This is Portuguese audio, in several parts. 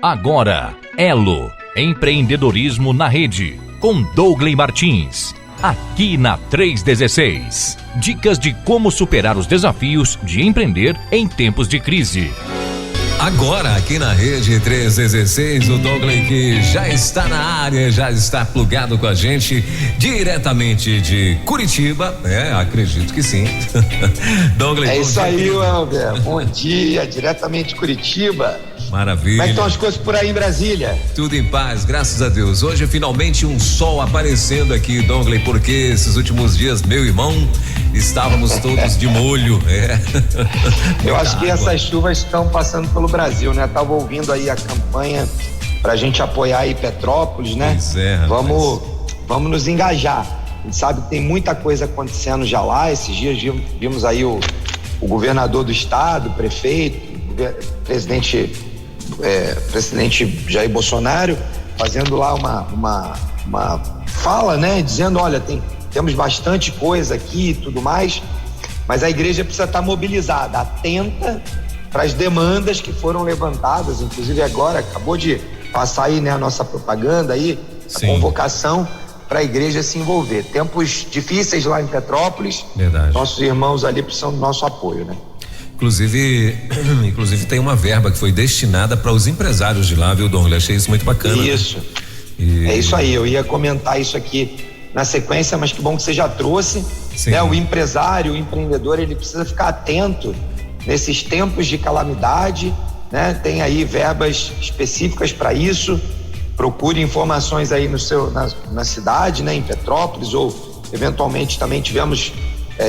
Agora, Elo, empreendedorismo na rede, com Douglas Martins, aqui na 316. Dicas de como superar os desafios de empreender em tempos de crise. Agora aqui na rede 316, o Douglas que já está na área, já está plugado com a gente diretamente de Curitiba, acredito que sim. Douglas, é isso aí, Welber. Bom dia, diretamente de Curitiba. Maravilha. Como é que estão as coisas por aí em Brasília? Tudo em paz, graças a Deus. Hoje finalmente um sol aparecendo aqui, Douglas, porque esses últimos dias, meu irmão, estávamos todos de molho. Eu acho que essas chuvas estão passando pelo Brasil, né? Tava ouvindo aí a campanha pra gente apoiar aí Petrópolis, né? Pois é, vamos nos engajar. A gente sabe que tem muita coisa acontecendo já lá. Esses dias vimos aí o governador do estado, o prefeito, presidente Jair Bolsonaro fazendo lá uma fala, né? Dizendo, olha, temos bastante coisa aqui e tudo mais, mas a igreja precisa estar mobilizada, atenta para as demandas que foram levantadas, inclusive agora acabou de passar aí, né, a nossa propaganda aí, a convocação para a igreja se envolver. Tempos difíceis lá em Petrópolis. Verdade. Nossos irmãos ali precisam do nosso apoio, né? Inclusive tem uma verba que foi destinada para os empresários de lá, viu, Dom? Eu achei isso muito bacana. Isso. É isso aí, eu ia comentar isso aqui na sequência, mas que bom que você já trouxe, né? O empresário, o empreendedor, ele precisa ficar atento nesses tempos de calamidade, né? Tem aí verbas específicas para isso. Procure informações aí na cidade, né? Em Petrópolis, ou eventualmente também tivemos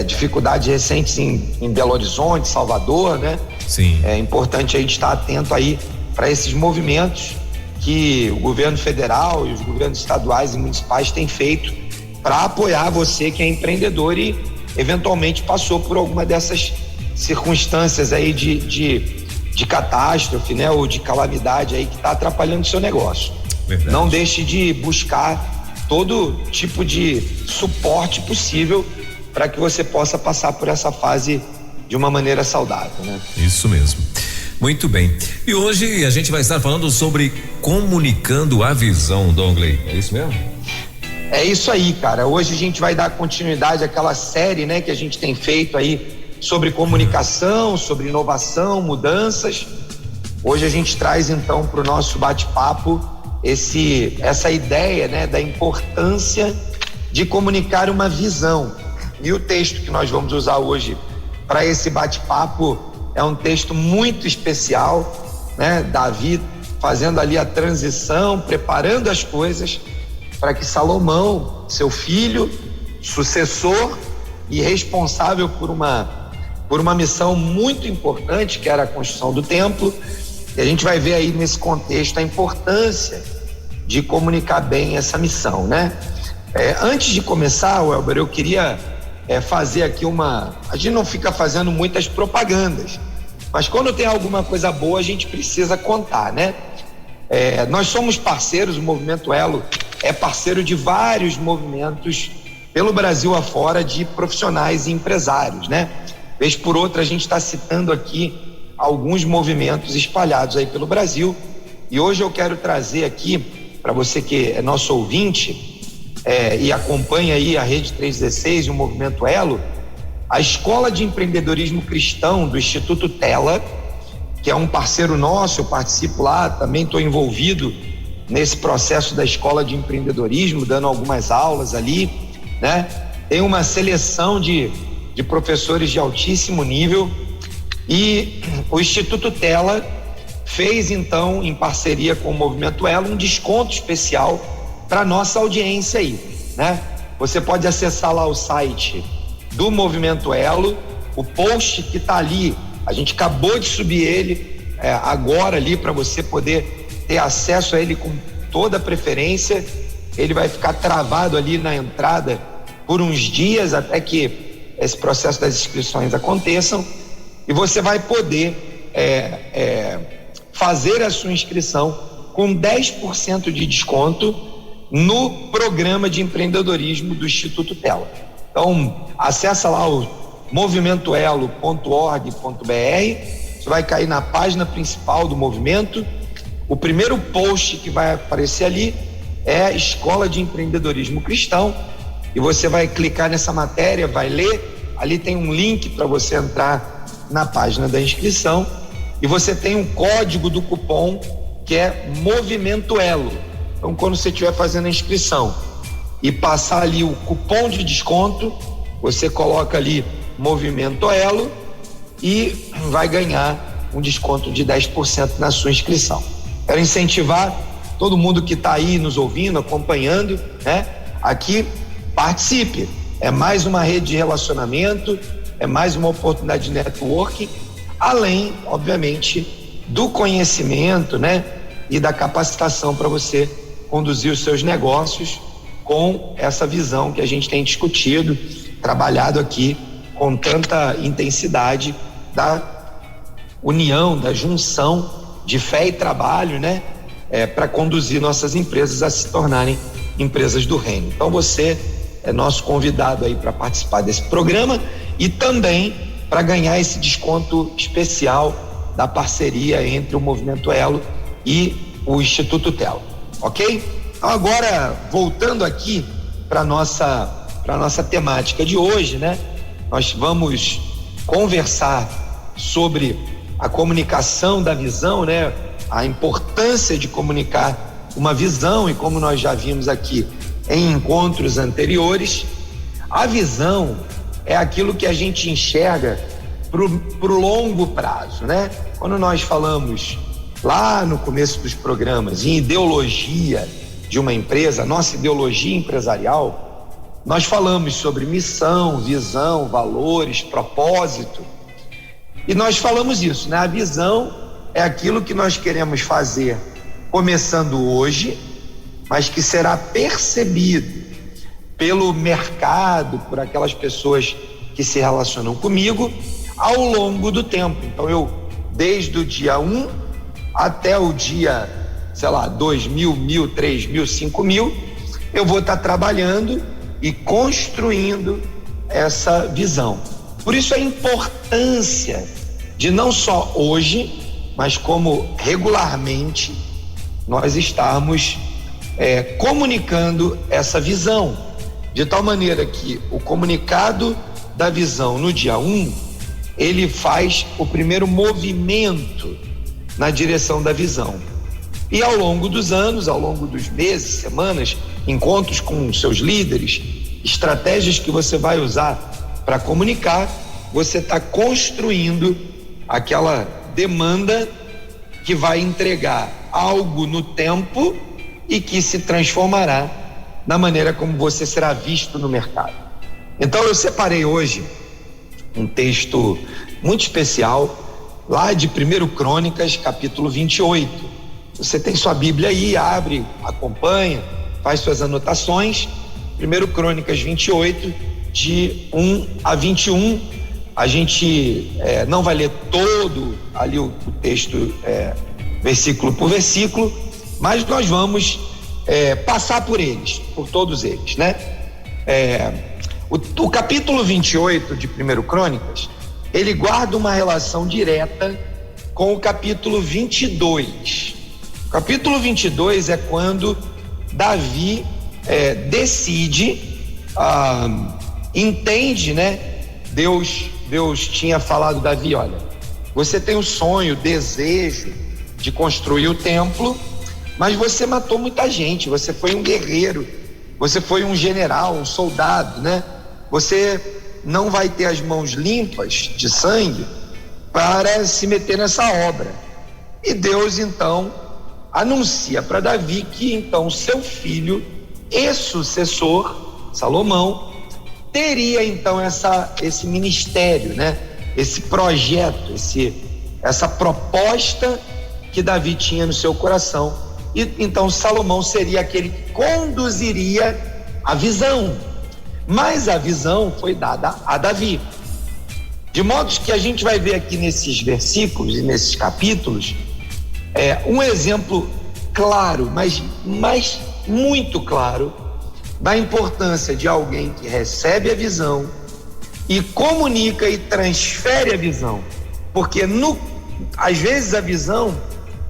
dificuldades recentes em Belo Horizonte, Salvador, né? Sim. É importante a gente estar atento aí para esses movimentos que o governo federal e os governos estaduais e municipais têm feito para apoiar você que é empreendedor e eventualmente passou por alguma dessas circunstâncias aí de catástrofe, né? Ou de calamidade aí que está atrapalhando o seu negócio. Verdade. Não deixe de buscar todo tipo de suporte possível para que você possa passar por essa fase de uma maneira saudável, né? Isso mesmo. Muito bem. E hoje a gente vai estar falando sobre comunicando a visão, Douglas. É isso mesmo? É isso aí, cara. Hoje a gente vai dar continuidade àquela série, né, que a gente tem feito aí sobre comunicação, sobre inovação, mudanças. Hoje a gente traz então para o nosso bate-papo essa ideia, né, da importância de comunicar uma visão. E o texto que nós vamos usar hoje para esse bate-papo é um texto muito especial, né? Davi fazendo ali a transição, preparando as coisas para que Salomão, seu filho, sucessor e responsável por uma missão muito importante, que era a construção do templo, e a gente vai ver aí nesse contexto a importância de comunicar bem essa missão, né? Antes de começar, Welber, eu queria fazer aqui a gente não fica fazendo muitas propagandas, mas quando tem alguma coisa boa a gente precisa contar, né? Nós somos parceiros, o Movimento Elo é parceiro de vários movimentos pelo Brasil afora de profissionais e empresários, né? Vez por outra a gente está citando aqui alguns movimentos espalhados aí pelo Brasil, e hoje eu quero trazer aqui para você que é nosso ouvinte e acompanha aí a Rede 316 e o Movimento Elo, a Escola de Empreendedorismo Cristão do Instituto Tela, que é um parceiro nosso, eu participo lá, também estou envolvido nesse processo da Escola de Empreendedorismo, dando algumas aulas ali, né? Tem uma seleção de professores de altíssimo nível, e o Instituto Tela fez então, em parceria com o Movimento Elo, um desconto especial para nossa audiência aí, né? Você pode acessar lá o site do Movimento Elo, o post que está ali, a gente acabou de subir ele agora ali para você poder ter acesso a ele com toda a preferência. Ele vai ficar travado ali na entrada por uns dias até que esse processo das inscrições aconteçam, e você vai poder fazer a sua inscrição com 10% de desconto no programa de empreendedorismo do Instituto Tela. Então, acessa lá o movimentoelo.org.br, você vai cair na página principal do movimento. O primeiro post que vai aparecer ali é a Escola de Empreendedorismo Cristão, e você vai clicar nessa matéria, vai ler, ali tem um link para você entrar na página da inscrição, e você tem um código do cupom que é Movimento Elo. Então, quando você estiver fazendo a inscrição e passar ali o cupom de desconto, você coloca ali Movimento Elo e vai ganhar um desconto de 10% na sua inscrição. Quero incentivar todo mundo que está aí nos ouvindo, acompanhando, né? Aqui, participe. É mais uma rede de relacionamento, é mais uma oportunidade de networking, além, obviamente, do conhecimento, né? E da capacitação para você conduzir os seus negócios com essa visão que a gente tem discutido, trabalhado aqui com tanta intensidade da união, da junção de fé e trabalho, né? Para conduzir nossas empresas a se tornarem empresas do reino. Então você é nosso convidado aí para participar desse programa e também para ganhar esse desconto especial da parceria entre o Movimento Elo e o Instituto Telo, ok? Então agora, voltando aqui para nossa temática de hoje, né? Nós vamos conversar sobre a comunicação da visão, né? A importância de comunicar uma visão, e como nós já vimos aqui em encontros anteriores, a visão é aquilo que a gente enxerga pro longo prazo, né? Quando nós falamos lá no começo dos programas em ideologia de uma empresa, nossa ideologia empresarial, nós falamos sobre missão, visão, valores, propósito, e nós falamos isso, né? A visão é aquilo que nós queremos fazer começando hoje, mas que será percebido pelo mercado, por aquelas pessoas que se relacionam comigo ao longo do tempo. Então eu, desde o dia 1 até o dia, sei lá, 2.000, 1.000, 3.000, 5.000, eu vou estar trabalhando e construindo essa visão. Por isso a importância de não só hoje, mas como regularmente nós estarmos comunicando essa visão, de tal maneira que o comunicado da visão no dia 1, ele faz o primeiro movimento na direção da visão. E ao longo dos anos, ao longo dos meses, semanas, encontros com seus líderes, estratégias que você vai usar para comunicar, você está construindo aquela demanda que vai entregar algo no tempo e que se transformará na maneira como você será visto no mercado. Então eu separei hoje um texto muito especial lá de 1 Crônicas, capítulo 28. Você tem sua Bíblia aí, abre, acompanha, faz suas anotações. 1 Crônicas 28, de 1 a 21. A gente não vai ler todo ali o texto, versículo por versículo, mas nós vamos passar por eles, por todos eles, né? O capítulo 28 de 1 Crônicas, ele guarda uma relação direta com o capítulo 22. O capítulo 22 é quando Davi decide, entende, né? Deus tinha falado, Davi, olha, você tem o sonho, o desejo de construir o templo, mas você matou muita gente, você foi um guerreiro, você foi um general, um soldado, né? Você não vai ter as mãos limpas de sangue para se meter nessa obra. E Deus então anuncia para Davi que então seu filho e sucessor, Salomão, teria então esse ministério, né? Esse projeto, essa proposta que Davi tinha no seu coração. E então Salomão seria aquele que conduziria a visão, mas a visão foi dada a Davi, de modo que a gente vai ver aqui nesses versículos e nesses capítulos um exemplo claro, mas muito claro, da importância de alguém que recebe a visão e comunica e transfere a visão, porque no às vezes a visão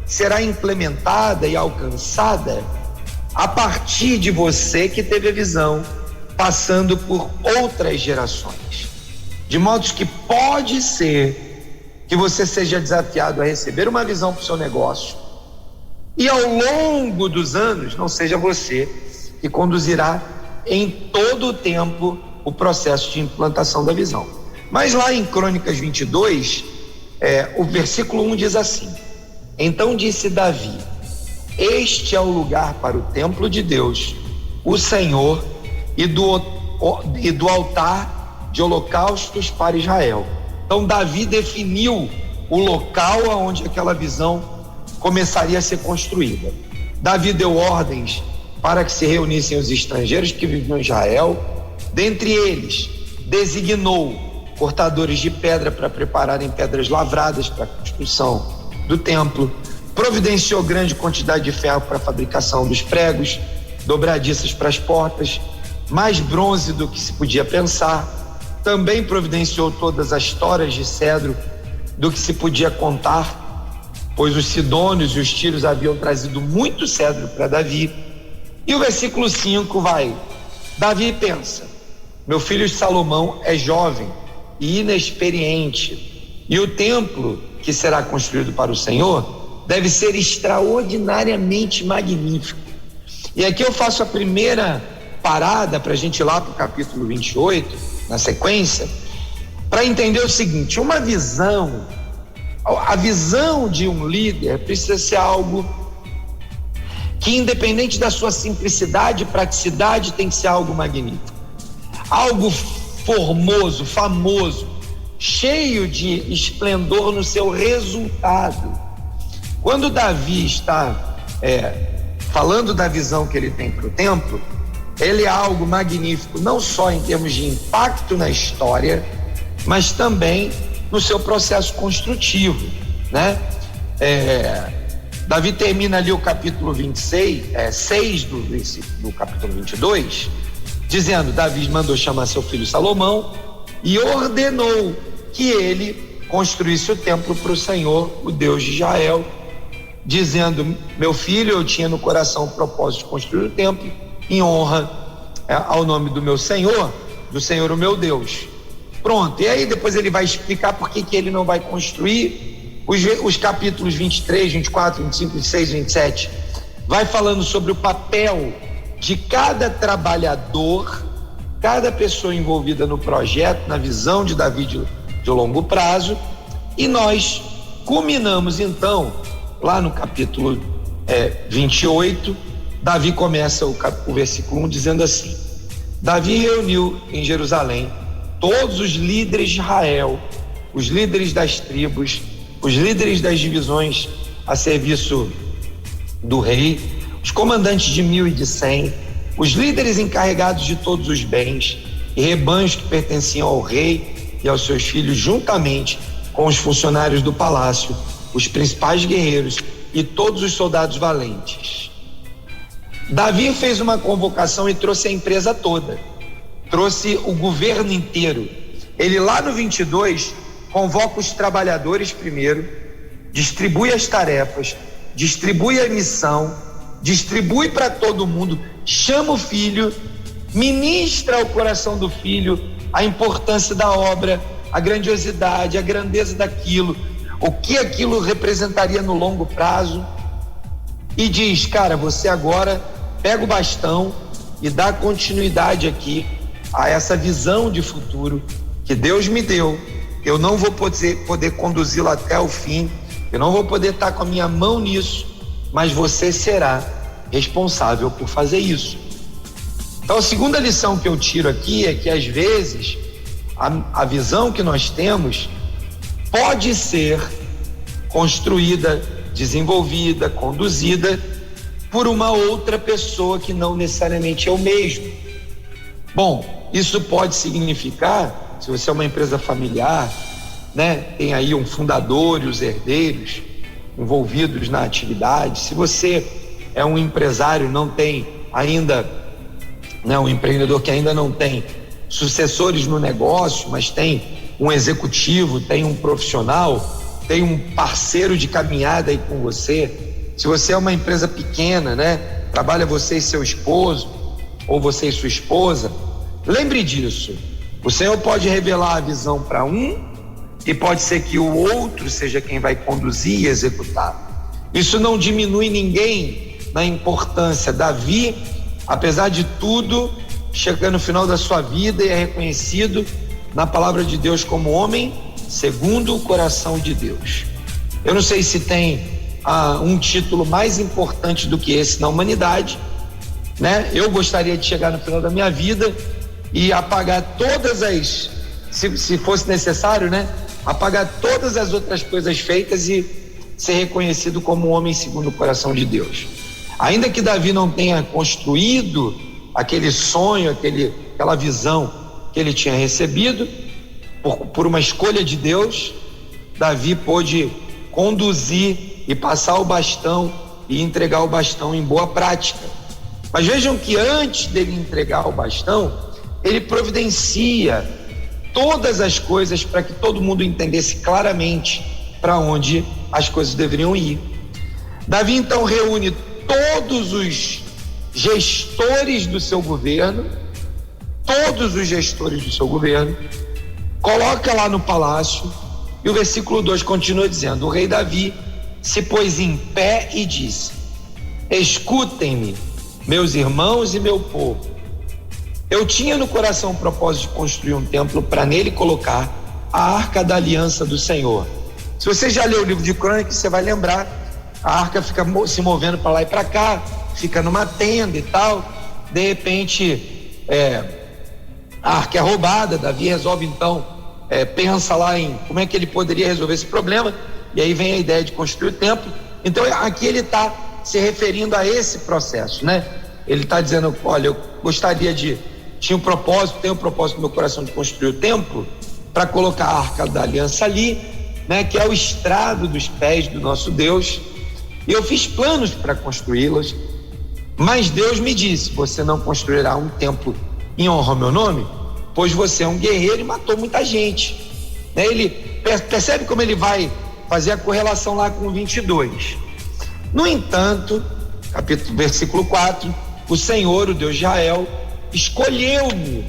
será implementada e alcançada a partir de você que teve a visão, passando por outras gerações. De modo que pode ser que você seja desafiado a receber uma visão para o seu negócio e ao longo dos anos não seja você que conduzirá em todo o tempo o processo de implantação da visão. Mas lá em Crônicas 22, o versículo 1 diz assim: então disse Davi: este é o lugar para o templo de Deus, o Senhor, e do altar de holocaustos para Israel. Então Davi definiu o local onde aquela visão começaria a ser construída. Davi deu ordens para que se reunissem os estrangeiros que viviam em Israel. Dentre eles, designou cortadores de pedra para prepararem pedras lavradas para a construção do templo, providenciou grande quantidade de ferro para a fabricação dos pregos, dobradiças para as portas, mais bronze do que se podia pensar. Também providenciou todas as toras de cedro do que se podia contar, pois os sidônios e os tírios haviam trazido muito cedro para Davi. E o versículo 5 vai: Davi pensa, meu filho Salomão é jovem e inexperiente, e o templo que será construído para o Senhor deve ser extraordinariamente magnífico. E aqui eu faço a primeira parada para a gente ir lá para o capítulo 28, na sequência, para entender o seguinte: uma visão, a visão de um líder precisa ser algo que, independente da sua simplicidade e praticidade, tem que ser algo magnífico, algo formoso, famoso, cheio de esplendor no seu resultado. Quando Davi está falando da visão que ele tem para o templo, ele é algo magnífico, não só em termos de impacto na história, mas também no seu processo construtivo, né? Davi termina ali o capítulo 6 do capítulo 22, dizendo: Davi mandou chamar seu filho Salomão e ordenou que ele construísse o templo para o Senhor, o Deus de Israel, dizendo: meu filho, eu tinha no coração o propósito de construir o templo em honra ao nome do meu Senhor, do Senhor o meu Deus. Pronto, e aí depois ele vai explicar por que ele não vai construir. Os capítulos 23, 24, 25, 26, 27 vai falando sobre o papel de cada trabalhador, cada pessoa envolvida no projeto, na visão de Davi de longo prazo. E nós culminamos então lá no capítulo 28. Davi começa o versículo 1 dizendo assim: Davi reuniu em Jerusalém todos os líderes de Israel, os líderes das tribos, os líderes das divisões a serviço do rei, os comandantes de 1.000 e de 100, os líderes encarregados de todos os bens e rebanhos que pertenciam ao rei e aos seus filhos, juntamente com os funcionários do palácio, os principais guerreiros e todos os soldados valentes. Davi fez uma convocação e trouxe a empresa toda, trouxe o governo inteiro. Ele lá no 22 convoca os trabalhadores primeiro, distribui as tarefas, distribui a missão, distribui para todo mundo, chama o filho, ministra ao coração do filho a importância da obra, a grandiosidade, a grandeza daquilo, o que aquilo representaria no longo prazo, e diz: cara, você agora pega o bastão e dá continuidade aqui a essa visão de futuro que Deus me deu. Eu não vou poder conduzi-la até o fim, eu não vou poder estar com a minha mão nisso, mas você será responsável por fazer isso. Então a segunda lição que eu tiro aqui é que às vezes a visão que nós temos pode ser construída, desenvolvida, conduzida por uma outra pessoa que não necessariamente é o mesmo. Bom, isso pode significar, se você é uma empresa familiar, né, tem aí um fundador e os herdeiros envolvidos na atividade. Se você é um empresário, não tem ainda, né, um empreendedor que ainda não tem sucessores no negócio, mas tem um executivo, tem um profissional, tem um parceiro de caminhada aí com você, se você é uma empresa pequena, né? Trabalha você e seu esposo, ou você e sua esposa, lembre disso. O Senhor pode revelar a visão para um e pode ser que o outro seja quem vai conduzir e executar. Isso não diminui ninguém na importância. Davi, apesar de tudo, chega no final da sua vida e é reconhecido na palavra de Deus como homem segundo o coração de Deus. Eu não sei se tem um título mais importante do que esse na humanidade, né? Eu gostaria de chegar no final da minha vida e apagar todas as, se fosse necessário, né? Apagar todas as outras coisas feitas e ser reconhecido como homem segundo o coração de Deus. Ainda que Davi não tenha construído aquele sonho, aquela visão que ele tinha recebido, por uma escolha de Deus, Davi pôde conduzir e passar o bastão e entregar o bastão em boa prática. Mas vejam que antes dele entregar o bastão, ele providencia todas as coisas para que todo mundo entendesse claramente para onde as coisas deveriam ir. Davi então reúne todos os gestores do seu governo, coloca lá no palácio, e o versículo 2 continua dizendo: o rei Davi se pôs em pé e disse: escutem-me, meus irmãos e meu povo. Eu tinha no coração o propósito de construir um templo para nele colocar a arca da aliança do Senhor. Se você já leu o livro de Crônicas, você vai lembrar, a arca fica se movendo para lá e para cá, fica numa tenda e tal. De repente a arca é roubada. Davi resolve então, pensa lá em como é que ele poderia resolver esse problema, e aí vem a ideia de construir o templo. Então aqui ele está se referindo a esse processo, né? Ele está dizendo: olha, eu gostaria tenho um propósito no meu coração de construir o templo para colocar a arca da aliança ali, né? Que é o estrado dos pés do nosso Deus, e eu fiz planos para construí-las, mas Deus me disse: você não construirá um templo em honra ao meu nome, pois você é um guerreiro e matou muita gente. Ele percebe como ele vai fazer a correlação lá com o 22. No entanto, versículo 4, o Senhor, o Deus de Israel, escolheu-me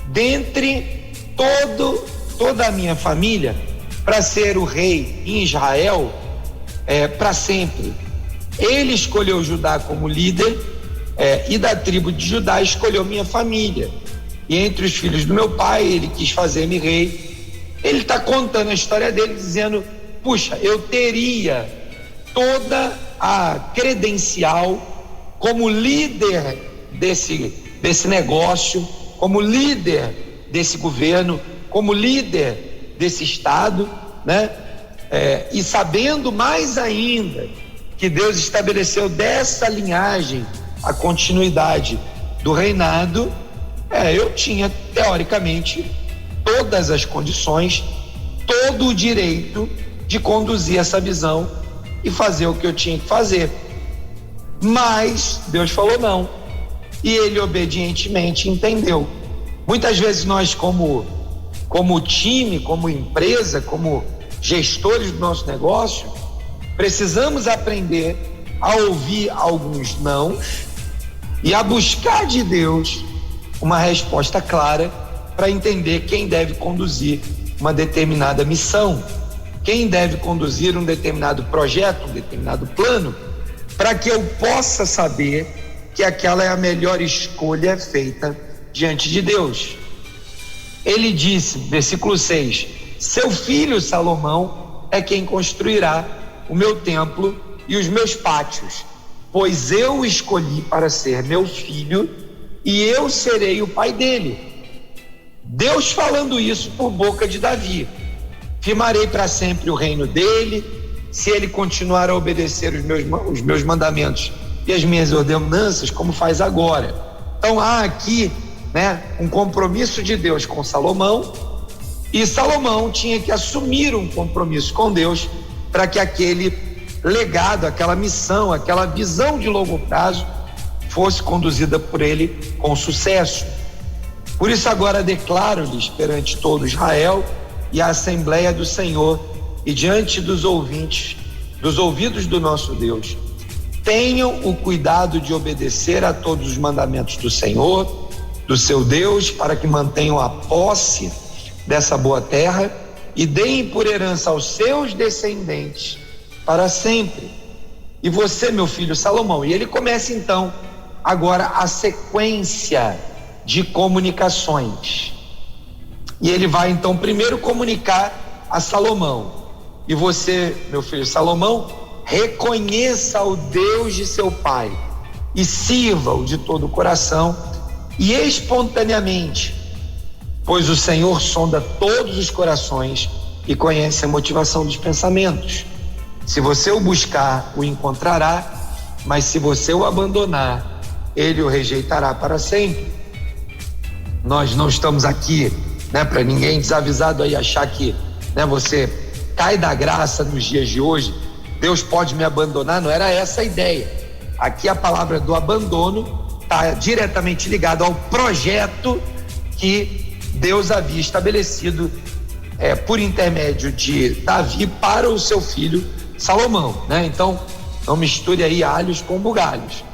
dentre toda a minha família para ser o rei em Israel para sempre. Ele escolheu Judá como líder, e da tribo de Judá escolheu minha família, e entre os filhos do meu pai ele quis fazer-me rei. Ele está contando a história dele, dizendo: puxa, eu teria toda a credencial como líder desse negócio, como líder desse governo, como líder desse estado, né? E sabendo mais ainda que Deus estabeleceu dessa linhagem a continuidade do reinado, eu tinha teoricamente todas as condições, todo o direito de conduzir essa visão e fazer o que eu tinha que fazer. Mas Deus falou não, e ele obedientemente entendeu. Muitas vezes nós, como time, como empresa, como gestores do nosso negócio, precisamos aprender a ouvir alguns nãos e a buscar de Deus uma resposta clara para entender quem deve conduzir uma determinada missão, quem deve conduzir um determinado projeto, um determinado plano, para que eu possa saber que aquela é a melhor escolha feita diante de Deus. Ele disse, versículo 6, seu filho Salomão é quem construirá o meu templo e os meus pátios, pois eu o escolhi para ser meu filho e eu serei o pai dele. Deus falando isso por boca de Davi: firmarei para sempre o reino dele, se ele continuar a obedecer os meus mandamentos e as minhas ordenanças, como faz agora. Então há aqui, um compromisso de Deus com Salomão, e Salomão tinha que assumir um compromisso com Deus para que aquele legado, aquela missão, aquela visão de longo prazo fosse conduzida por ele com sucesso. Por isso agora declaro-lhes perante todo Israel e a Assembleia do Senhor e diante dos ouvintes, dos ouvidos do nosso Deus, tenham o cuidado de obedecer a todos os mandamentos do Senhor, do seu Deus, para que mantenham a posse dessa boa terra e deem por herança aos seus descendentes para sempre. E você, meu filho Salomão, e ele começa então agora a sequência de comunicações. E ele vai então primeiro comunicar a Salomão: e você, meu filho Salomão, reconheça o Deus de seu pai e sirva-o de todo o coração e espontaneamente, pois o Senhor sonda todos os corações e conhece a motivação dos pensamentos. Se você o buscar, o encontrará, mas se você o abandonar, ele o rejeitará para sempre. Nós não estamos aqui, para ninguém desavisado aí achar que, você cai da graça nos dias de hoje, Deus pode me abandonar. Não era essa a ideia. Aqui a palavra do abandono está diretamente ligada ao projeto que Deus havia estabelecido por intermédio de Davi para o seu filho Salomão, Então, não misture aí alhos com bugalhos.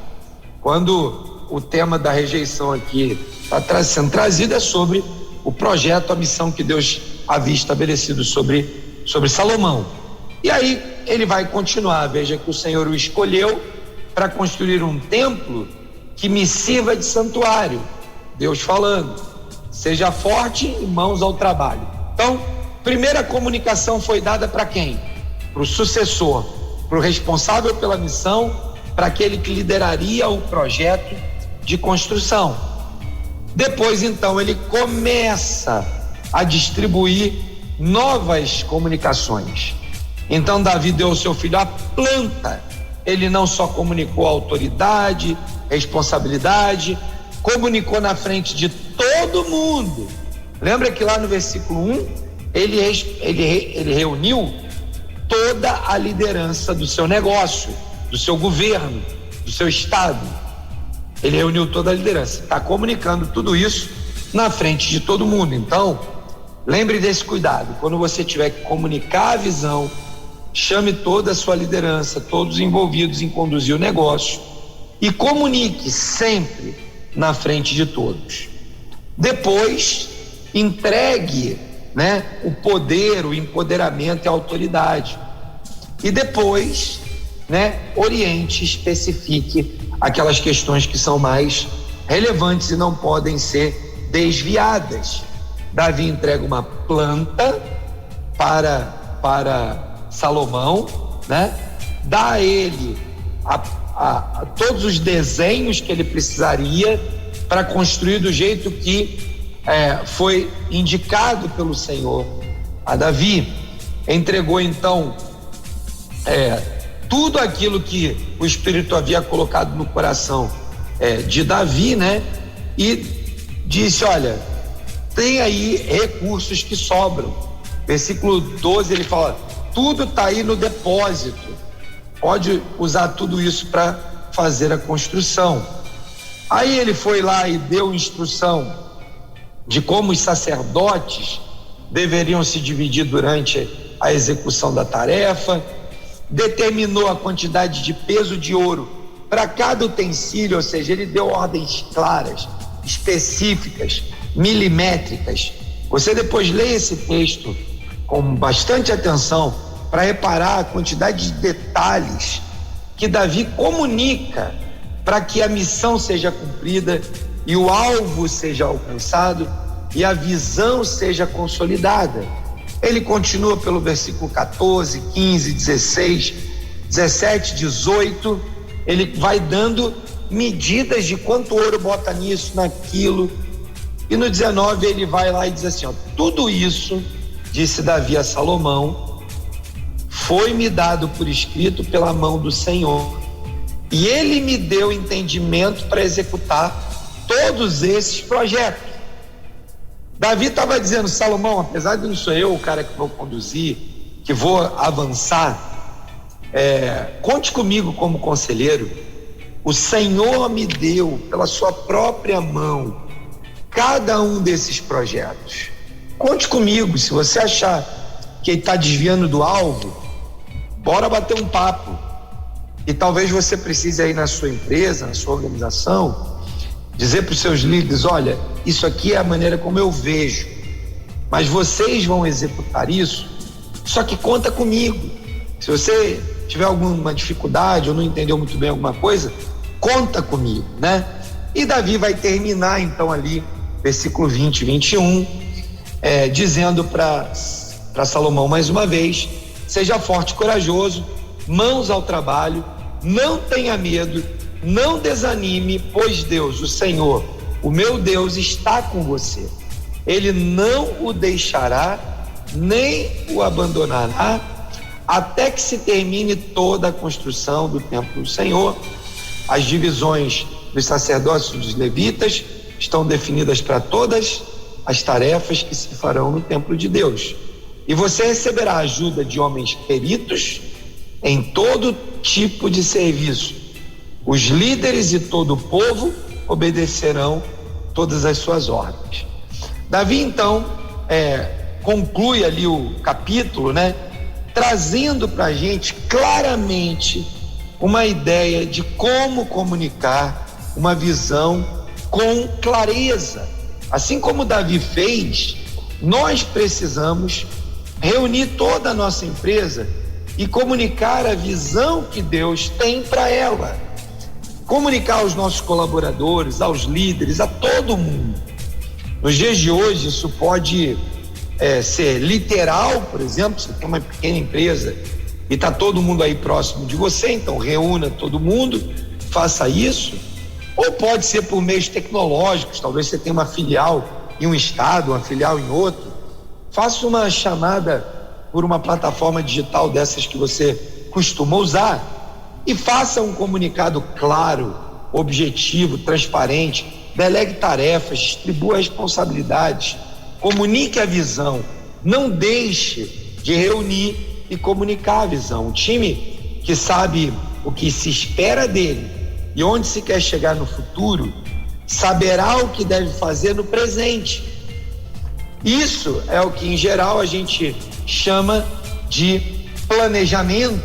Quando o tema da rejeição aqui está sendo trazido, é sobre o projeto, a missão que Deus havia estabelecido sobre Salomão. E aí ele vai continuar. Veja que o Senhor o escolheu para construir um templo que me sirva de santuário. Deus falando: seja forte e mãos ao trabalho. Então, primeira comunicação foi dada para quem? Para o sucessor, para o responsável pela missão, para aquele que lideraria o projeto de construção. Depois, então, ele começa a distribuir novas comunicações. Então, Davi deu ao seu filho a planta. Ele não só comunicou autoridade, responsabilidade, comunicou na frente de todo mundo. Lembra que lá no versículo 1, ele reuniu toda a liderança do seu negócio, do seu governo, do seu estado. Ele reuniu toda a liderança, está comunicando tudo isso na frente de todo mundo. Então, lembre desse cuidado. Quando você tiver que comunicar a visão, chame toda a sua liderança, todos envolvidos em conduzir o negócio, e comunique sempre na frente de todos. Depois, entregue, o poder, o empoderamento e a autoridade. E depois, oriente, especifique aquelas questões que são mais relevantes e não podem ser desviadas. Davi entrega uma planta para Salomão, dá a ele todos os desenhos que ele precisaria para construir do jeito que foi indicado pelo Senhor a Davi. Entregou então tudo aquilo que o Espírito havia colocado no coração de Davi, e disse: olha, tem aí recursos que sobram. Versículo 12 ele fala: tudo está aí no depósito, pode usar tudo isso para fazer a construção. Aí ele foi lá e deu instrução de como os sacerdotes deveriam se dividir durante a execução da tarefa, determinou a quantidade de peso de ouro para cada utensílio, ou seja, ele deu ordens claras, específicas, milimétricas. Você depois lê esse texto com bastante atenção para reparar a quantidade de detalhes que Davi comunica para que a missão seja cumprida e o alvo seja alcançado e a visão seja consolidada. Ele continua pelo versículo 14, 15, 16, 17, 18, ele vai dando medidas de quanto ouro bota nisso, naquilo, e no 19 ele vai lá e diz assim: tudo isso, disse Davi a Salomão, foi-me dado por escrito pela mão do Senhor, e ele me deu entendimento para executar todos esses projetos. Davi estava dizendo: Salomão, apesar de não sou eu o cara que vou conduzir, que vou avançar, conte comigo como conselheiro. O Senhor me deu pela sua própria mão cada um desses projetos. Conte comigo. Se você achar que está desviando do alvo, bora bater um papo. E talvez você precise aí na sua empresa, na sua organização, dizer para os seus líderes: olha, isso aqui é a maneira como eu vejo, mas vocês vão executar isso, só que conta comigo. Se você tiver alguma dificuldade ou não entendeu muito bem alguma coisa, conta comigo, né? E Davi vai terminar então ali, versículo 20 e 21, dizendo para Salomão mais uma vez: seja forte e corajoso, mãos ao trabalho, não tenha medo, não desanime, pois Deus, o Senhor, o meu Deus, está com você. Ele não o deixará, nem o abandonará, até que se termine toda a construção do templo do Senhor. As divisões dos sacerdócios e dos levitas estão definidas para todas as tarefas que se farão no templo de Deus. E você receberá a ajuda de homens peritos em todo tipo de serviço. Os líderes e todo o povo obedecerão todas as suas ordens. Davi então conclui ali o capítulo, né, trazendo para a gente claramente uma ideia de como comunicar uma visão com clareza. Assim como Davi fez, nós precisamos reunir toda a nossa empresa e comunicar a visão que Deus tem para ela. Comunicar aos nossos colaboradores, aos líderes, a todo mundo. Nos dias de hoje, isso pode ser literal, por exemplo, você tem uma pequena empresa e está todo mundo aí próximo de você, então reúna todo mundo, faça isso. Ou pode ser por meios tecnológicos, talvez você tenha uma filial em um estado, uma filial em outro. Faça uma chamada por uma plataforma digital dessas que você costuma usar e faça um comunicado claro, objetivo, transparente. Delegue tarefas, distribua responsabilidades, comunique a visão. Não deixe de reunir e comunicar a visão. Um time que sabe o que se espera dele e onde se quer chegar no futuro, saberá o que deve fazer no presente. Isso é o que em geral a gente chama de planejamento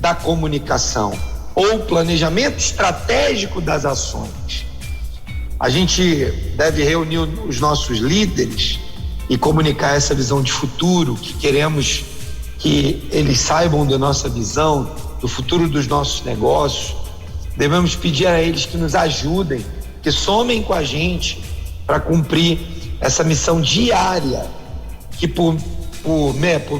da comunicação ou planejamento estratégico das ações. A gente deve reunir os nossos líderes e comunicar essa visão de futuro, que queremos que eles saibam da nossa visão, do futuro dos nossos negócios. Devemos pedir a eles que nos ajudem, que somem com a gente para cumprir essa missão diária, que por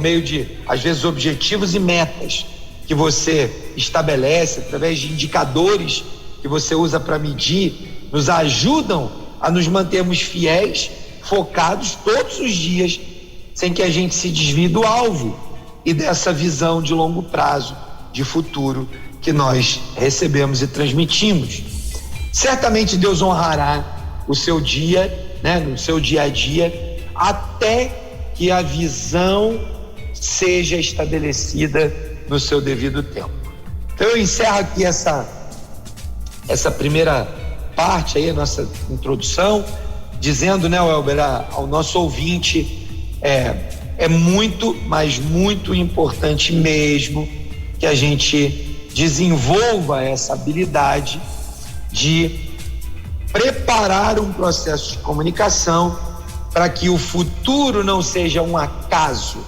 meio de, às vezes, objetivos e metas que você estabelece, através de indicadores que você usa para medir, nos ajudam a nos mantermos fiéis, focados todos os dias, sem que a gente se desvie do alvo e dessa visão de longo prazo, de futuro, que nós recebemos e transmitimos. Certamente Deus honrará o seu dia, né, no seu dia a dia, até que a visão seja estabelecida no seu devido tempo. Então eu encerro aqui essa primeira parte aí, a nossa introdução, dizendo, né, Welber, ao nosso ouvinte, é muito, mas muito importante mesmo que a gente desenvolva essa habilidade de preparar um processo de comunicação para que o futuro não seja um acaso,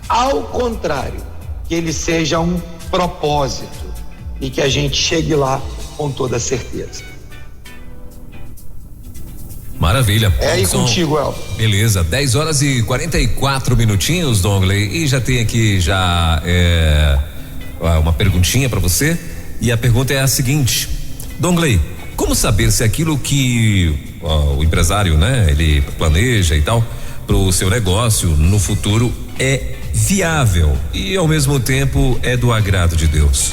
ao contrário, que ele seja um propósito e que a gente chegue lá com toda certeza. Maravilha. É aí contigo, Elber. Beleza, 10 horas e 44 minutinhos, Dongley, e já tem aqui uma perguntinha para você, e a pergunta é a seguinte: Dongley, como saber se aquilo que o empresário, né, ele planeja e tal para o seu negócio no futuro é viável e ao mesmo tempo é do agrado de Deus?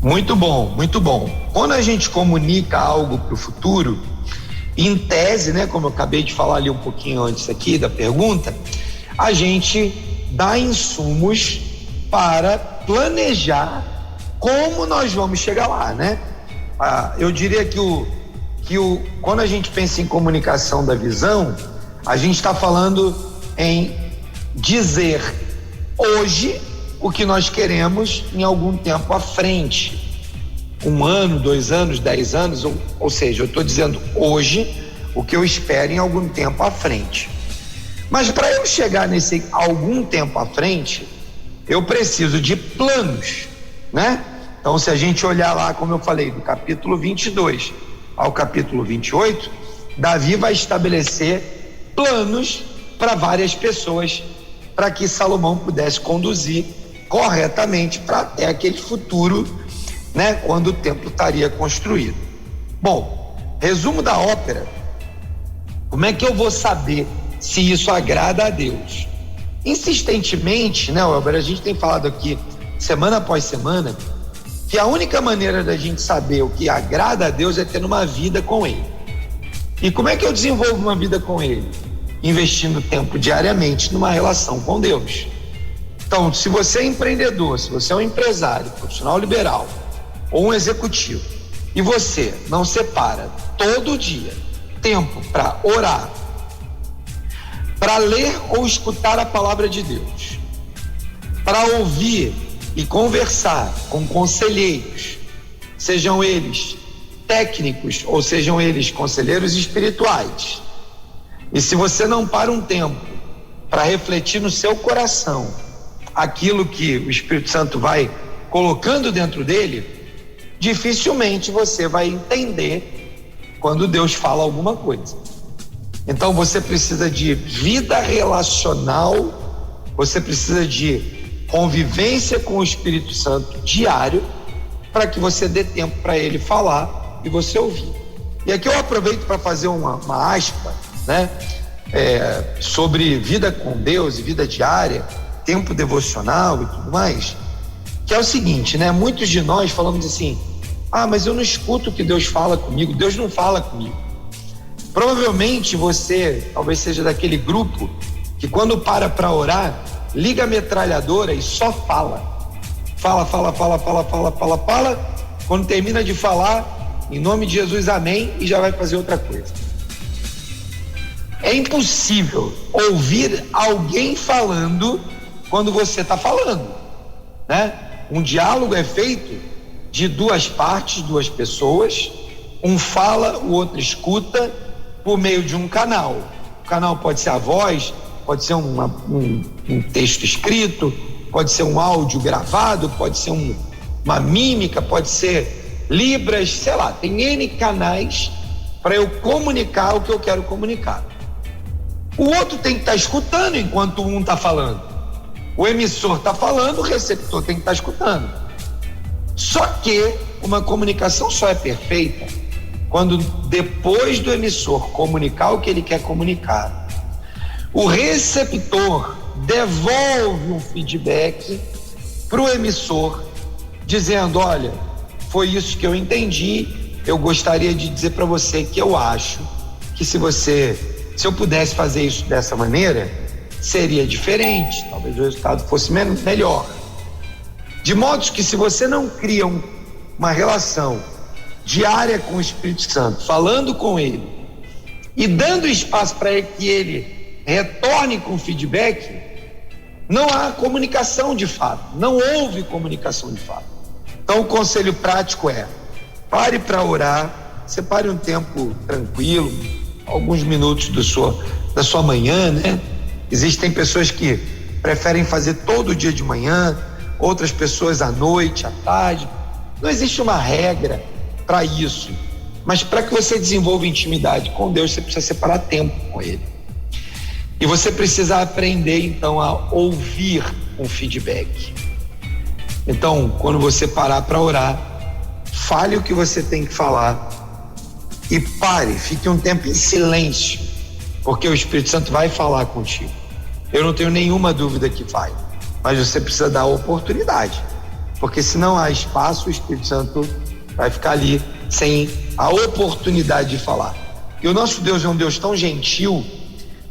Muito bom, muito bom. Quando a gente comunica algo para o futuro, em tese, né, como eu acabei de falar ali um pouquinho antes aqui da pergunta, a gente dá insumos para planejar como nós vamos chegar lá, né? Eu diria que quando a gente pensa em comunicação da visão, a gente está falando em dizer hoje o que nós queremos em algum tempo à frente. 1 ano, 2 anos, 10 anos, ou seja, eu estou dizendo hoje o que eu espero em algum tempo à frente. Mas para eu chegar nesse algum tempo à frente, eu preciso de planos, né? Então, se a gente olhar lá, como eu falei, do capítulo 22 ao capítulo 28, Davi vai estabelecer planos para várias pessoas, para que Salomão pudesse conduzir corretamente para até aquele futuro, né, quando o templo estaria construído. Bom, resumo da ópera. Como é que eu vou saber se isso agrada a Deus? Insistentemente, né, Elber, a gente tem falado aqui semana após semana que a única maneira da gente saber o que agrada a Deus é tendo uma vida com Ele. E como é que eu desenvolvo uma vida com Ele? Investindo tempo diariamente numa relação com Deus. Então, se você é empreendedor, se você é um empresário, profissional liberal ou um executivo, e você não separa todo dia tempo para orar, para ler ou escutar a palavra de Deus, para ouvir e conversar com conselheiros, sejam eles técnicos ou sejam eles conselheiros espirituais, e se você não para um tempo para refletir no seu coração aquilo que o Espírito Santo vai colocando dentro dele, dificilmente você vai entender quando Deus fala alguma coisa. Então você precisa de vida relacional, você precisa de convivência com o Espírito Santo diário, para que você dê tempo para ele falar e você ouvir. E aqui eu aproveito para fazer uma aspa, né, sobre vida com Deus e vida diária, tempo devocional e tudo mais, que é o seguinte, né? Muitos de nós falamos assim: ah, mas eu não escuto o que Deus fala comigo, Deus não fala comigo. Provavelmente você talvez seja daquele grupo que quando para orar, liga a metralhadora e só fala. Fala. Quando termina de falar, em nome de Jesus, amém, e já vai fazer outra coisa. É impossível ouvir alguém falando quando você está falando, né? Um diálogo é feito de duas partes, duas pessoas, um fala, o outro escuta, por meio de um canal. O canal pode ser a voz, pode ser um texto escrito, pode ser um áudio gravado, pode ser uma mímica, pode ser libras, sei lá, tem N canais para eu comunicar o que eu quero comunicar. O outro tem que estar escutando enquanto um está falando. O emissor está falando, o receptor tem que estar escutando. Só que uma comunicação só é perfeita quando, depois do emissor comunicar o que ele quer comunicar, o receptor devolve um feedback para o emissor, dizendo: olha, foi isso que eu entendi, eu gostaria de dizer para você que eu acho que se eu pudesse fazer isso dessa maneira, seria diferente, talvez o resultado fosse melhor. De modo que, se você não cria uma relação diária com o Espírito Santo, falando com ele e dando espaço para que ele retorne com feedback, não há comunicação de fato, não houve comunicação de fato. Então o conselho prático é: pare para orar, separe um tempo tranquilo, alguns minutos da sua manhã, né? Existem pessoas que preferem fazer todo dia de manhã, outras pessoas à noite, à tarde. Não existe uma regra para isso, mas para que você desenvolva intimidade com Deus, você precisa separar tempo com Ele. E você precisa aprender então a ouvir um feedback. Então, quando você parar para orar, fale o que você tem que falar e pare, fique um tempo em silêncio, porque o Espírito Santo vai falar contigo. Eu não tenho nenhuma dúvida que vai, mas você precisa dar a oportunidade, porque se não há espaço, o Espírito Santo vai ficar ali sem a oportunidade de falar. E o nosso Deus é um Deus tão gentil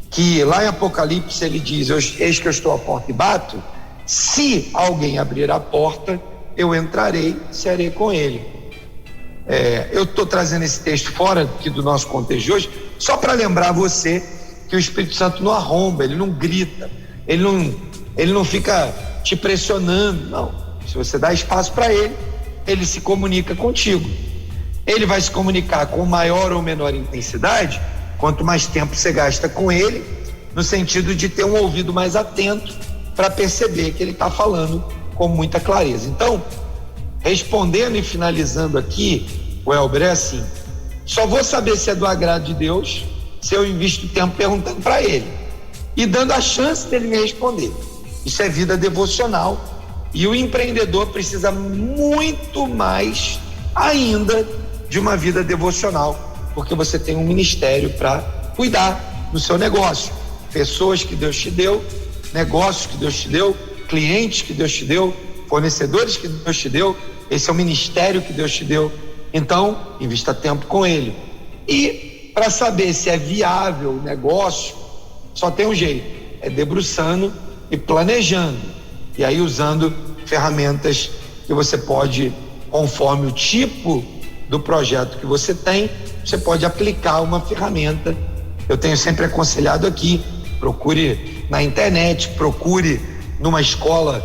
que lá em Apocalipse ele diz: eis que eu estou à porta e bato, se alguém abrir a porta, eu entrarei, cearei com ele. Eu estou trazendo esse texto fora aqui do nosso contexto de hoje, só para lembrar você que o Espírito Santo não arromba, ele não grita, Ele não fica te pressionando, não. Se você dá espaço para ele se comunica contigo. Ele vai se comunicar com maior ou menor intensidade, quanto mais tempo você gasta com ele, no sentido de ter um ouvido mais atento para perceber que ele está falando com muita clareza. Então, respondendo e finalizando aqui, o Elber, é assim: só vou saber se é do agrado de Deus se eu invisto tempo perguntando para ele e dando a chance dele me responder. Isso é vida devocional, e o empreendedor precisa muito mais ainda de uma vida devocional, porque você tem um ministério para cuidar do seu negócio, pessoas que Deus te deu, negócios que Deus te deu, clientes que Deus te deu, fornecedores que Deus te deu. Esse é o ministério que Deus te deu. Então, invista tempo com ele. E para saber se é viável o negócio, só tem um jeito: é debruçando e planejando, e aí usando ferramentas que você pode, conforme o tipo do projeto que você tem, você pode aplicar uma ferramenta. Eu tenho sempre aconselhado aqui: procure na internet, procure numa escola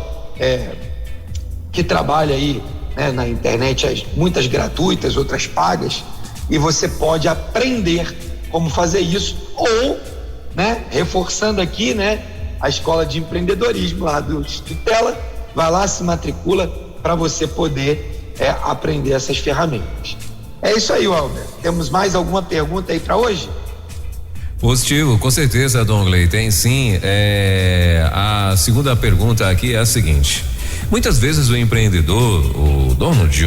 que trabalha aí, né, na internet, muitas gratuitas, outras pagas, e você pode aprender como fazer isso, ou, né, reforçando aqui, né, a escola de empreendedorismo lá do Tutela, vai lá, se matricula para você poder aprender essas ferramentas. É isso aí, Elber. Temos mais alguma pergunta aí para hoje? Positivo, com certeza, Dongley, tem sim. A segunda pergunta aqui é a seguinte: muitas vezes o empreendedor, o dono de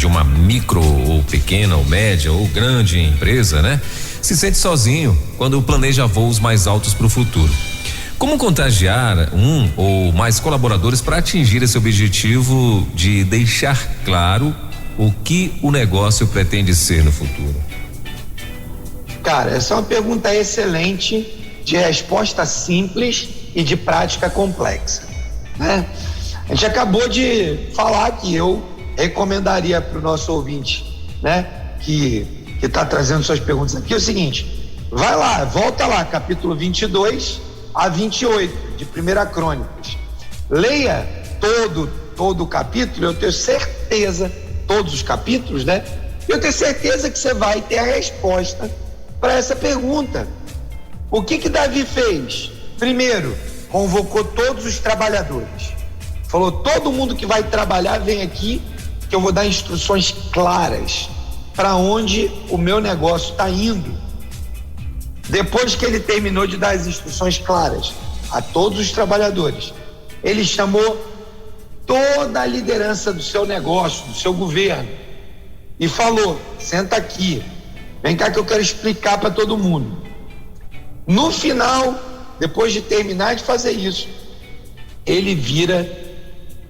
uma micro ou pequena ou média ou grande empresa, né, se sente sozinho quando planeja voos mais altos para o futuro. Como contagiar um ou mais colaboradores para atingir esse objetivo de deixar claro o que o negócio pretende ser no futuro? Cara, essa é uma pergunta excelente, de resposta simples e de prática complexa, né? A gente acabou de falar que eu recomendaria para o nosso ouvinte, né, que está trazendo suas perguntas aqui, é o seguinte: vai lá, volta lá, capítulo 22 a 28 de 1 Crônicas, leia todo o capítulo. Eu tenho certeza, todos os capítulos, né, eu tenho certeza que você vai ter a resposta para essa pergunta. O que Davi fez? Primeiro, convocou todos os trabalhadores, falou: todo mundo que vai trabalhar vem aqui, que eu vou dar instruções claras para onde o meu negócio está indo. Depois que ele terminou de dar as instruções claras a todos os trabalhadores, ele chamou toda a liderança do seu negócio, do seu governo, e falou: senta aqui, vem cá que eu quero explicar para todo mundo. No final, depois de terminar de fazer isso, ele vira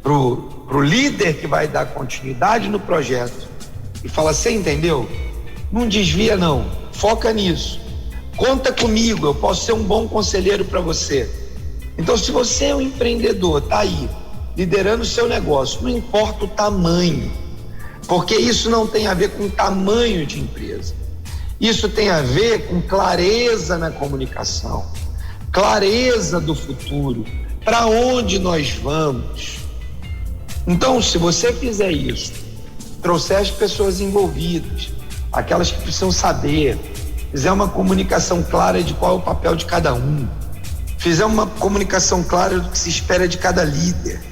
pro líder que vai dar continuidade no projeto e fala: você entendeu? Não desvia não, foca nisso, conta comigo, eu posso ser um bom conselheiro para você. Então, se você é um empreendedor, tá aí liderando o seu negócio, não importa o tamanho, porque isso não tem a ver com tamanho de empresa, isso tem a ver com clareza na comunicação, clareza do futuro, para onde nós vamos. Então, se você fizer isso, trouxer as pessoas envolvidas, aquelas que precisam saber, fizer uma comunicação clara de qual é o papel de cada um, fizer uma comunicação clara do que se espera de cada líder,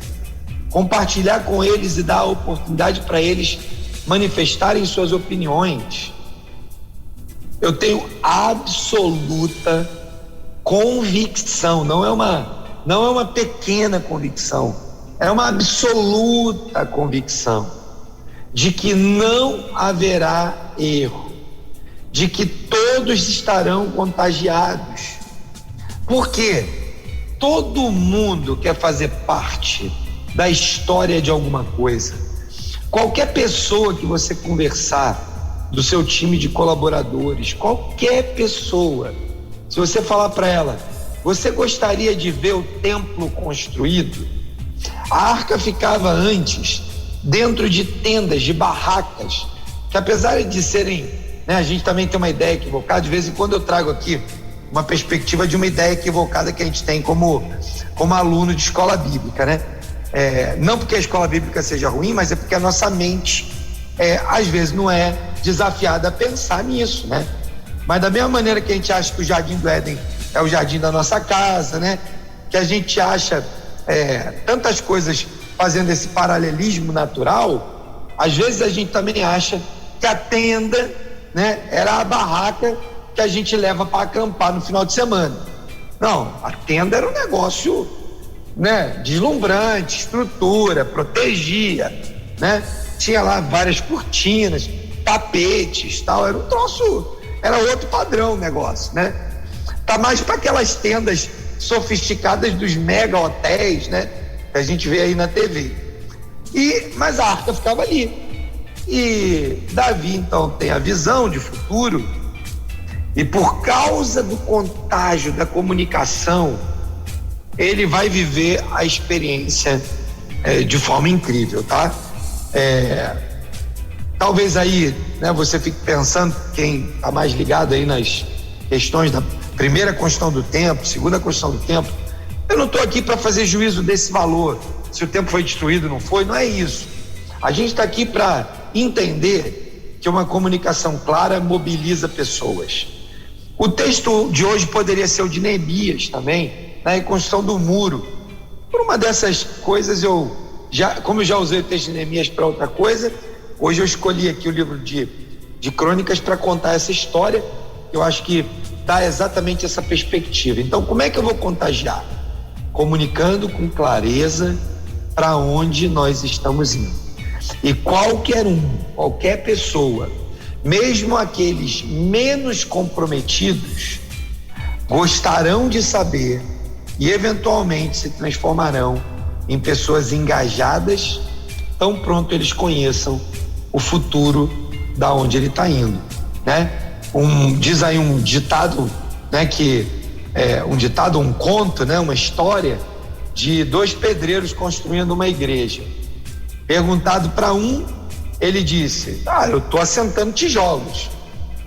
compartilhar com eles e dar a oportunidade para eles manifestarem suas opiniões, eu tenho absoluta convicção, não é uma pequena convicção, é uma absoluta convicção de que não haverá erro, de que todos estarão contagiados, porque todo mundo quer fazer parte da história de alguma coisa. Qualquer pessoa que você conversar do seu time de colaboradores, qualquer pessoa, se você falar para ela: você gostaria de ver o templo construído? A arca ficava antes dentro de tendas, de barracas, que apesar de serem, né, a gente também tem uma ideia equivocada. De vez em quando eu trago aqui uma perspectiva de uma ideia equivocada que a gente tem como aluno de escola bíblica, né? Não porque a escola bíblica seja ruim, mas é porque a nossa mente às vezes não é desafiada a pensar nisso, né? Mas da mesma maneira que a gente acha que o Jardim do Éden é o jardim da nossa casa, né? Que a gente acha tantas coisas fazendo esse paralelismo natural, às vezes a gente também acha que a tenda, né, era a barraca que a gente leva para acampar no final de semana. Não, a tenda era um negócio, né, deslumbrante, estrutura, protegia, né? Tinha lá várias cortinas, tapetes, tal, era um troço, era outro padrão o negócio, né? Tá mais para aquelas tendas sofisticadas dos mega hotéis, né, que a gente vê aí na TV. Mas a arca ficava ali. E Davi então tem a visão de futuro, e por causa do contágio da comunicação, ele vai viver a experiência de forma incrível, tá? Talvez aí, né, você fique pensando, quem está mais ligado aí nas questões da primeira construção do templo, segunda construção do templo, eu não estou aqui para fazer juízo desse valor, se o templo foi destruído ou não foi, não é isso. A gente está aqui para entender que uma comunicação clara mobiliza pessoas. O texto de hoje poderia ser o de Neemias também, na reconstrução do muro. Por uma dessas coisas, como eu já usei o texto de Neemias para outra coisa, hoje eu escolhi aqui o livro de Crônicas para contar essa história. Eu acho que dá exatamente essa perspectiva. Então, como é que eu vou contagiar? Comunicando com clareza para onde nós estamos indo. E qualquer pessoa, mesmo aqueles menos comprometidos, gostarão de saber e eventualmente se transformarão em pessoas engajadas, tão pronto eles conheçam o futuro da onde ele está indo, né? Diz aí um ditado, né, um conto, né, uma história de dois pedreiros construindo uma igreja. Perguntado para um, ele disse: eu estou assentando tijolos.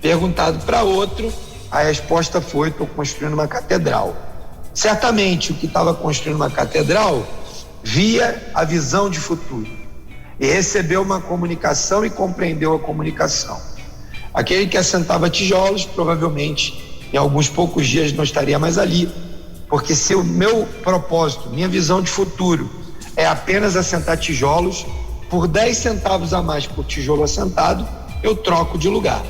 Perguntado para outro, a resposta foi: estou construindo uma catedral. Certamente o que estava construindo uma catedral via a visão de futuro e recebeu uma comunicação e compreendeu a comunicação. Aquele que assentava tijolos, provavelmente em alguns poucos dias não estaria mais ali, porque se o meu propósito, minha visão de futuro é apenas assentar tijolos, por 10 centavos a mais por tijolo assentado, eu troco de lugar.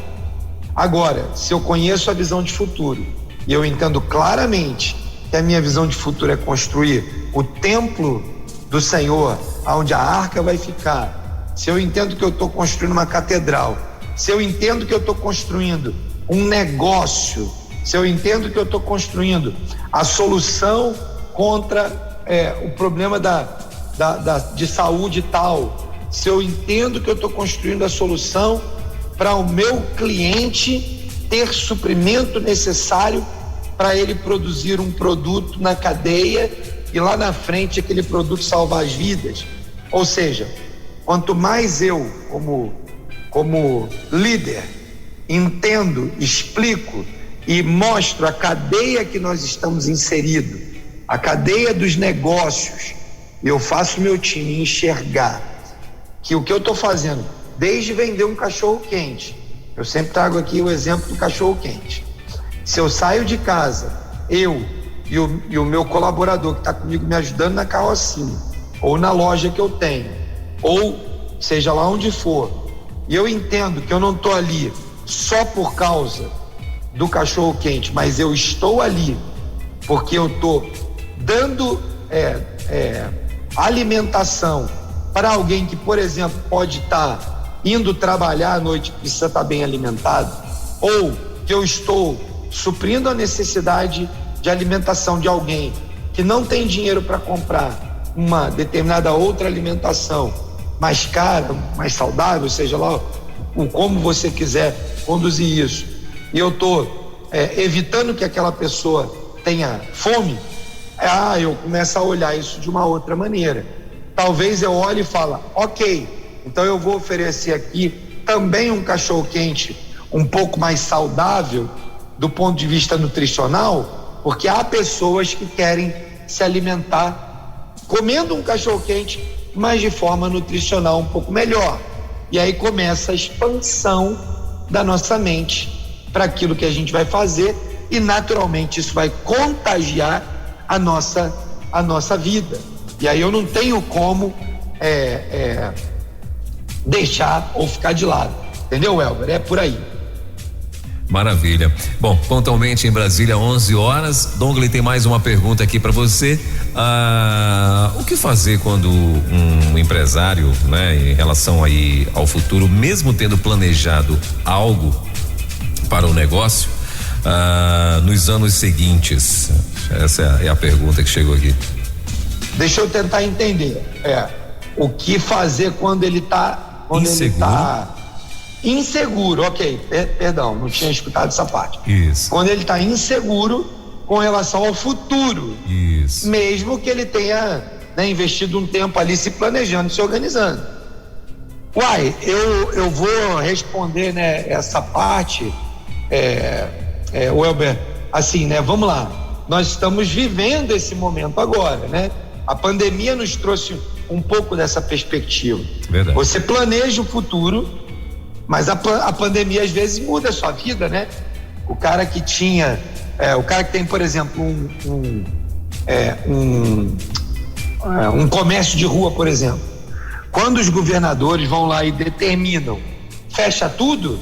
Agora, se eu conheço a visão de futuro e eu entendo claramente que a minha visão de futuro é construir o templo do Senhor, onde a arca vai ficar, se eu entendo que eu estou construindo uma catedral, se eu entendo que eu estou construindo um negócio, se eu entendo que eu estou construindo a solução contra o problema de saúde tal, se eu entendo que eu estou construindo a solução para o meu cliente ter suprimento necessário para ele produzir um produto na cadeia e lá na frente aquele produto salvar as vidas. Ou seja, quanto mais eu, como líder, entendo, explico e mostro a cadeia que nós estamos inseridos, a cadeia dos negócios, eu faço meu time enxergar que o que eu estou fazendo, desde vender um cachorro quente, eu sempre trago aqui o exemplo do cachorro quente. Se eu saio de casa, eu e o meu colaborador que está comigo me ajudando na carrocinha, ou na loja que eu tenho, ou seja lá onde for, e eu entendo que eu não estou ali só por causa do cachorro quente, mas eu estou ali porque eu estou dando alimentação para alguém que, por exemplo, pode estar indo trabalhar à noite, precisa estar bem alimentado, ou que eu estou suprindo a necessidade de alimentação de alguém que não tem dinheiro para comprar uma determinada outra alimentação mais cara, mais saudável, seja lá como você quiser conduzir isso, e eu estou evitando que aquela pessoa tenha fome, eu começo a olhar isso de uma outra maneira. Talvez eu olhe e fale: ok, então eu vou oferecer aqui também um cachorro quente um pouco mais saudável, do ponto de vista nutricional, porque há pessoas que querem se alimentar comendo um cachorro-quente, mas de forma nutricional um pouco melhor. E aí começa a expansão da nossa mente para aquilo que a gente vai fazer, e naturalmente isso vai contagiar a nossa vida. E aí eu não tenho como deixar ou ficar de lado. Entendeu, Elber? É por aí. Maravilha. Bom, pontualmente em Brasília, 11 horas. Douglas tem mais uma pergunta aqui para você. O que fazer quando um empresário, né, em relação aí ao futuro, mesmo tendo planejado algo para o negócio, nos anos seguintes? Essa é a pergunta que chegou aqui. Deixa eu tentar entender. O que fazer quando ele está inseguro, ok, perdão, não tinha escutado essa parte. Isso. Quando ele está inseguro com relação ao futuro. Isso. Mesmo que ele tenha, né, investido um tempo ali se planejando, se organizando. Eu vou responder, né, essa parte, Welber, assim, né, vamos lá. Nós estamos vivendo esse momento agora, né? A pandemia nos trouxe um pouco dessa perspectiva. Verdade. Você planeja o futuro, mas a pandemia às vezes muda a sua vida, né? O cara que tem, por exemplo, um comércio de rua, por exemplo. Quando os governadores vão lá e determinam, fecha tudo,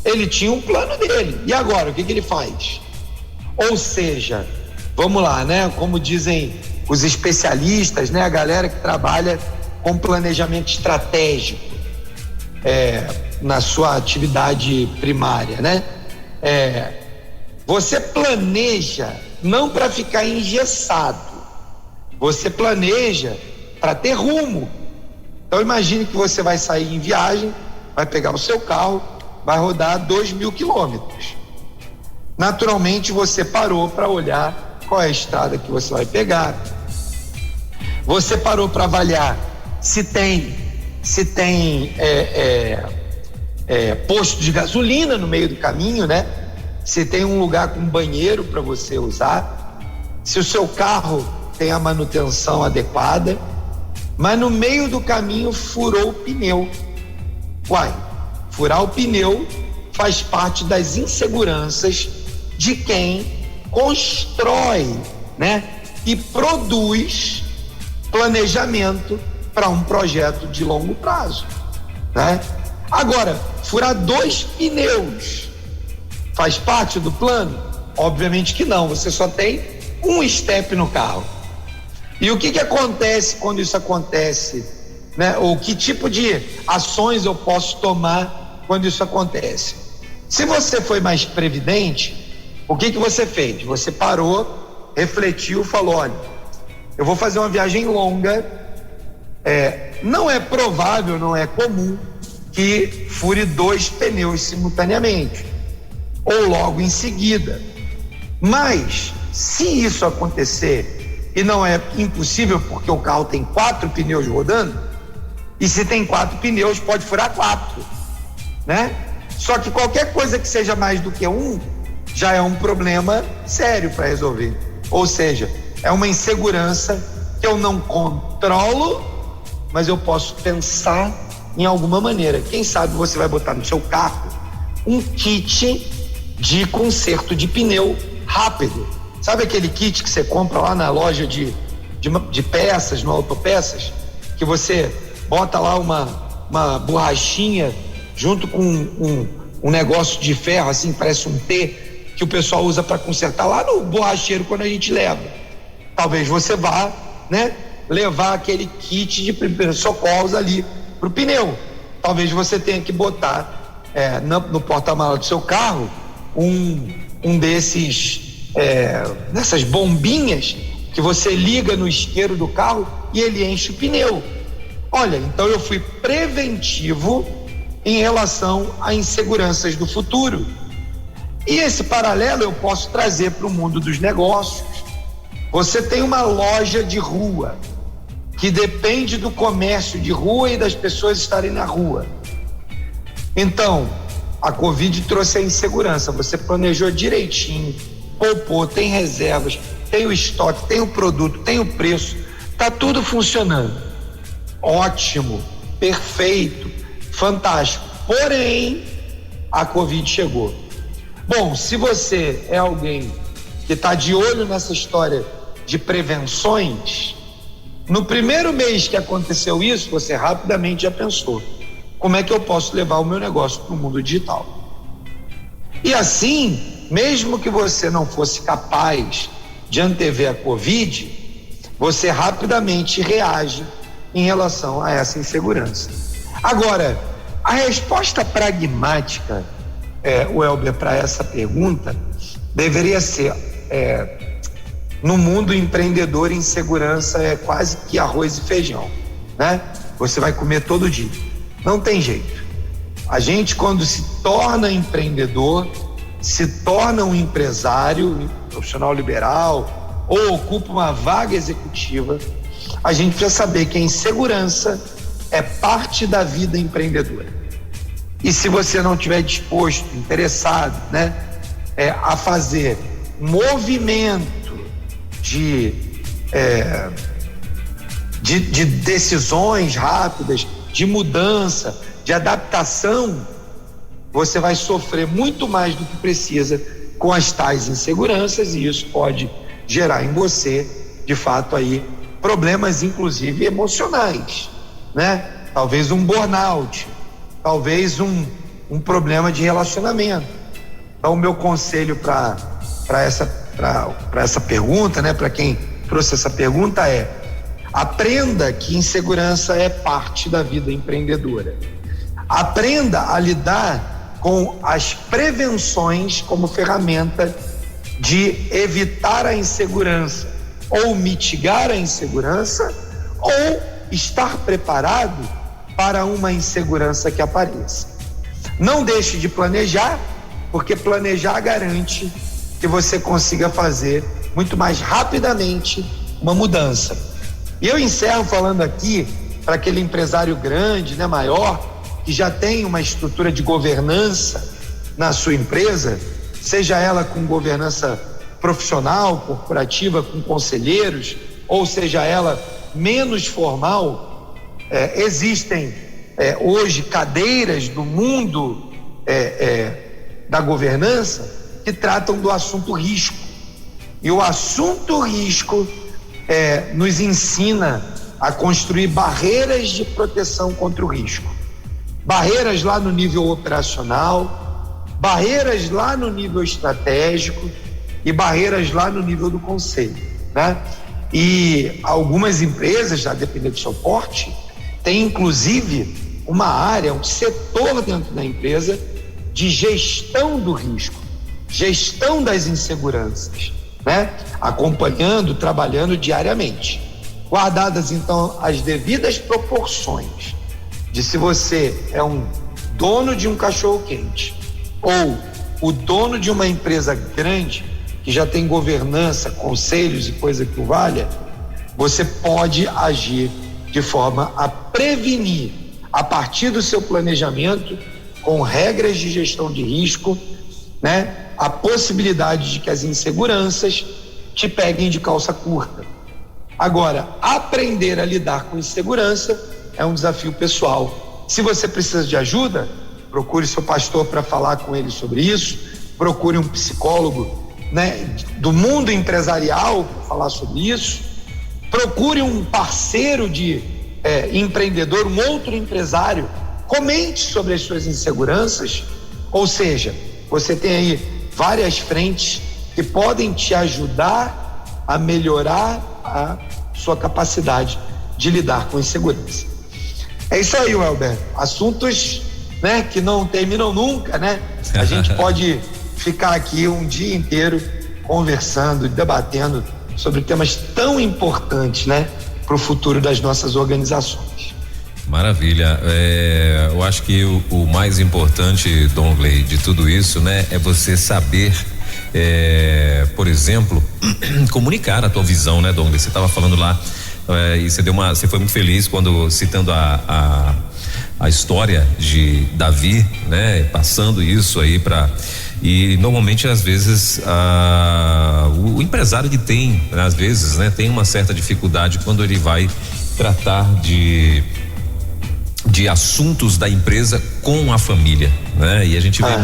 ele tinha um plano dele. E agora, o que ele faz? Ou seja, vamos lá, né? Como dizem os especialistas, né? A galera que trabalha com planejamento estratégico na sua atividade primária, né? Você planeja não para ficar engessado, você planeja para ter rumo. Então imagine que você vai sair em viagem, vai pegar o seu carro, vai rodar 2.000 quilômetros. Naturalmente você parou para olhar qual é a estrada que você vai pegar. Você parou para avaliar se tem posto de gasolina no meio do caminho, né? Se tem um lugar com banheiro para você usar, se o seu carro tem a manutenção adequada, mas no meio do caminho furou o pneu. Furar o pneu faz parte das inseguranças de quem constrói, né? E produz planejamento para um projeto de longo prazo, né? Agora, furar 2 pneus faz parte do plano? Obviamente que não, você só tem um step no carro. E o que acontece quando isso acontece, né? Ou que tipo de ações eu posso tomar quando isso acontece? Se você foi mais previdente, o que você fez? Você parou, refletiu, falou: olha, eu vou fazer uma viagem longa, não é provável, não é comum que fure 2 pneus simultaneamente ou logo em seguida, mas se isso acontecer, e não é impossível porque o carro tem 4 pneus rodando, e se tem 4 pneus pode furar 4, né? Só que qualquer coisa que seja mais do que um já é um problema sério para resolver, ou seja, é uma insegurança que eu não controlo, mas eu posso pensar em alguma maneira. Quem sabe você vai botar no seu carro um kit de conserto de pneu rápido. Sabe aquele kit que você compra lá na loja de peças, no Autopeças, que você bota lá uma borrachinha junto com um negócio de ferro, assim, parece um T, que o pessoal usa para consertar lá no borracheiro quando a gente leva. Talvez você vá, né, levar aquele kit de primeiros socorros ali pro pneu. Talvez você tenha que botar no porta-malas do seu carro um dessas bombinhas que você liga no isqueiro do carro e ele enche o pneu. Olha, então eu fui preventivo em relação a inseguranças do futuro. E esse paralelo eu posso trazer para o mundo dos negócios. Você tem uma loja de rua que depende do comércio de rua e das pessoas estarem na rua. Então, A Covid trouxe a insegurança. Você planejou direitinho, poupou, tem reservas, tem o estoque, tem o produto, tem o preço, tá tudo funcionando. Ótimo, perfeito, fantástico. Porém, a Covid chegou. Bom, se você é alguém que está de olho nessa história de prevenções, no primeiro mês que aconteceu isso, você rapidamente já pensou: como é que eu posso levar o meu negócio para o mundo digital? E assim, mesmo que você não fosse capaz de antever a Covid, você rapidamente reage em relação a essa insegurança. Agora, a resposta pragmática, Welber, para essa pergunta deveria ser: no mundo empreendedor, insegurança é quase que arroz e feijão, né? Você vai comer todo dia. Não tem jeito. A gente, quando se torna empreendedor, se torna um empresário, um profissional liberal, ou ocupa uma vaga executiva, a gente precisa saber que a insegurança é parte da vida empreendedora. E se você não estiver disposto, interessado, né, a fazer movimento de decisões rápidas, de mudança, de adaptação, você vai sofrer muito mais do que precisa com as tais inseguranças, e isso pode gerar em você, de fato, aí problemas, inclusive emocionais, né? Talvez um burnout, talvez um problema de relacionamento. Então, o meu conselho para essa pergunta, né? Para quem trouxe essa pergunta aprenda que insegurança é parte da vida empreendedora. Aprenda a lidar com as prevenções como ferramenta de evitar a insegurança, ou mitigar a insegurança, ou estar preparado para uma insegurança que apareça. Não deixe de planejar, porque planejar garante que você consiga fazer muito mais rapidamente uma mudança. E eu encerro falando aqui para aquele empresário grande, né, maior, que já tem uma estrutura de governança na sua empresa, seja ela com governança profissional, corporativa, com conselheiros, ou seja ela menos formal. Existem hoje cadeiras do mundo da governança que tratam do assunto risco. E o assunto risco nos ensina a construir barreiras de proteção contra o risco. Barreiras lá no nível operacional, barreiras lá no nível estratégico e barreiras lá no nível do conselho, né? E algumas empresas, a depender do seu porte, tem inclusive uma área, um setor dentro da empresa de gestão do risco, gestão das inseguranças, né? Acompanhando, trabalhando diariamente. Guardadas então as devidas proporções de se você é um dono de um cachorro-quente ou o dono de uma empresa grande que já tem governança, conselhos e coisa que o valha, você pode agir de forma a prevenir, a partir do seu planejamento, com regras de gestão de risco, né, a possibilidade de que as inseguranças te peguem de calça curta. Agora, aprender a lidar com insegurança é um desafio pessoal. Se você precisa de ajuda, procure seu pastor para falar com ele sobre isso, procure um psicólogo, né, do mundo empresarial para falar sobre isso, procure um parceiro de empreendedor, um outro empresário, comente sobre as suas inseguranças. Ou seja, você tem aí várias frentes que podem te ajudar a melhorar a sua capacidade de lidar com insegurança. É isso aí, Welber. Assuntos, né, que não terminam nunca, né? A gente pode ficar aqui um dia inteiro conversando, debatendo sobre temas tão importantes, né, para o futuro das nossas organizações. Maravilha. Eu acho que o mais importante, Dongley, de tudo isso, né, é você saber, por exemplo, comunicar a tua visão, né, Dongley? Você estava falando lá, e você foi muito feliz quando citando a história de Davi, né? Passando isso aí e normalmente às vezes o empresário que tem, às vezes, né, tem uma certa dificuldade quando ele vai tratar de assuntos da empresa com a família, né? E a gente vê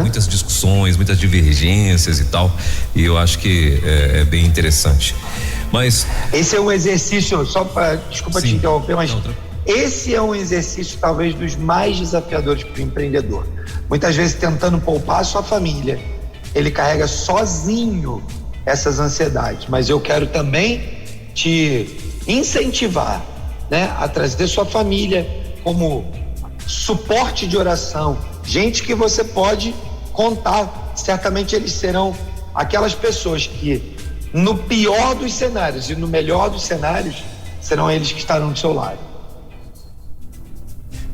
muitas discussões, muitas divergências e tal, e eu acho que é bem interessante. Mas esse é um exercício, desculpa te interromper, mas esse é um exercício talvez dos mais desafiadores para o empreendedor. Muitas vezes tentando poupar a sua família, ele carrega sozinho essas ansiedades, mas eu quero também te incentivar, né, a trazer sua família como suporte de oração, gente que você pode contar. Certamente eles serão aquelas pessoas que no pior dos cenários e no melhor dos cenários serão eles que estarão do seu lado.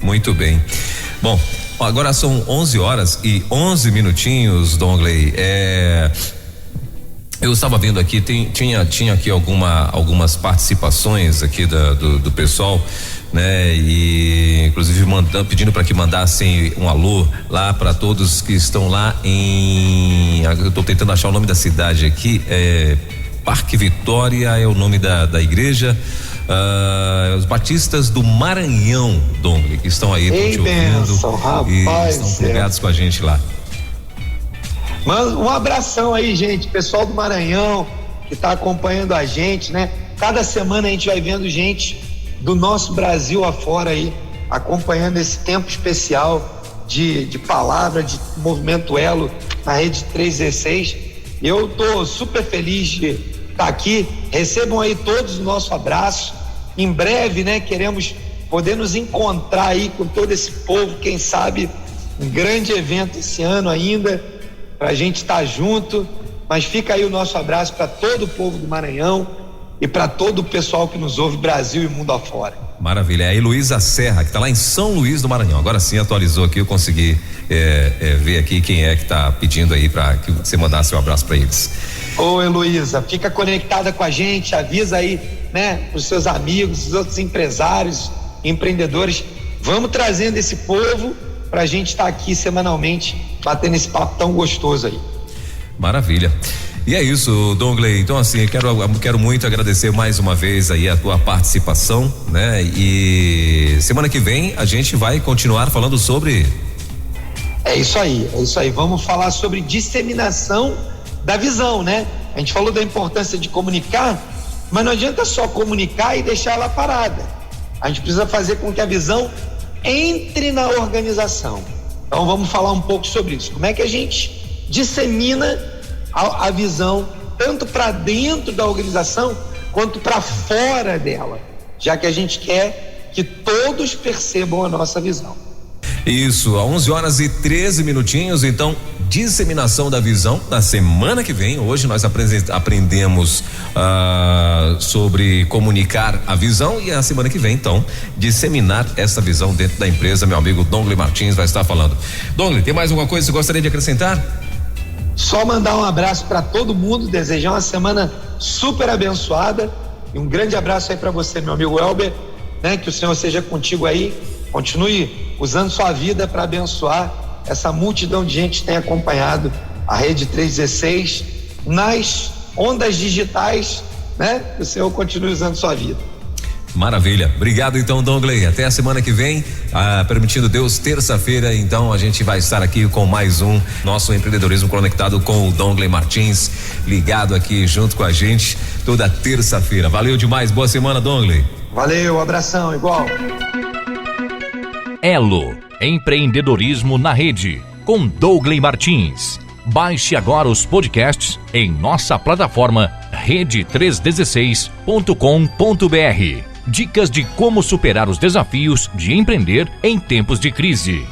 Muito bem. Bom, agora são 11h11, Dongley. Eu estava vendo aqui, tinha aqui algumas participações aqui do pessoal, né? E inclusive pedindo para que mandassem um alô lá para todos que estão lá eu estou tentando achar o nome da cidade aqui, Parque Vitória é o nome da igreja. Os batistas do Maranhão, Dongley, que estão aí te ouvindo, rapaz, e estão plugados com a gente lá. Mano, um abração aí, gente, pessoal do Maranhão que está acompanhando a gente, né? Cada semana a gente vai vendo gente do nosso Brasil afora aí, acompanhando esse tempo especial de palavra, de movimento Elo na Rede 316. Eu tô super feliz de estar aqui. Recebam aí todos o nosso abraço. Em breve, né, queremos poder nos encontrar aí com todo esse povo, quem sabe um grande evento esse ano ainda, pra gente estar junto. Mas fica aí o nosso abraço para todo o povo do Maranhão e para todo o pessoal que nos ouve Brasil e mundo afora. Maravilha. É a Heloísa Serra, que está lá em São Luís do Maranhão. Agora sim atualizou aqui, eu consegui ver aqui quem é que está pedindo aí para que você mandasse um abraço para eles. Ô Heloísa, fica conectada com a gente, avisa aí, né, os seus amigos, os outros empresários, empreendedores. Vamos trazendo esse povo pra gente estar aqui semanalmente batendo esse papo tão gostoso aí. Maravilha. E é isso, Dongley. Então, assim, quero muito agradecer mais uma vez aí a tua participação, né? E semana que vem a gente vai continuar falando sobre. É isso aí. Vamos falar sobre disseminação da visão, né? A gente falou da importância de comunicar, mas não adianta só comunicar e deixar ela parada. A gente precisa fazer com que a visão entre na organização. Então vamos falar um pouco sobre isso. Como é que a gente dissemina a visão tanto para dentro da organização quanto para fora dela, já que a gente quer que todos percebam a nossa visão. Isso, 11h13, então disseminação da visão na semana que vem. Hoje nós aprendemos sobre comunicar a visão, e a semana que vem, então, disseminar essa visão dentro da empresa. Meu amigo Dongley Martins vai estar falando. Dongley, tem mais alguma coisa que você gostaria de acrescentar? Só mandar um abraço para todo mundo, desejar uma semana super abençoada e um grande abraço aí para você, meu amigo Elber, né? Que o Senhor seja contigo aí, continue usando sua vida para abençoar essa multidão de gente que tem acompanhado a Rede 316 nas ondas digitais, né? Que o Senhor continue usando sua vida. Maravilha, obrigado então, Dongley, até a semana que vem, permitindo Deus, terça-feira, então a gente vai estar aqui com mais um nosso Empreendedorismo Conectado com o Dongley Martins, ligado aqui junto com a gente toda terça-feira. Valeu demais, boa semana, Dongley. Valeu, abração, igual. Elo, empreendedorismo na rede, com Dongley Martins. Baixe agora os podcasts em nossa plataforma rede316.com.br. Dicas de como superar os desafios de empreender em tempos de crise.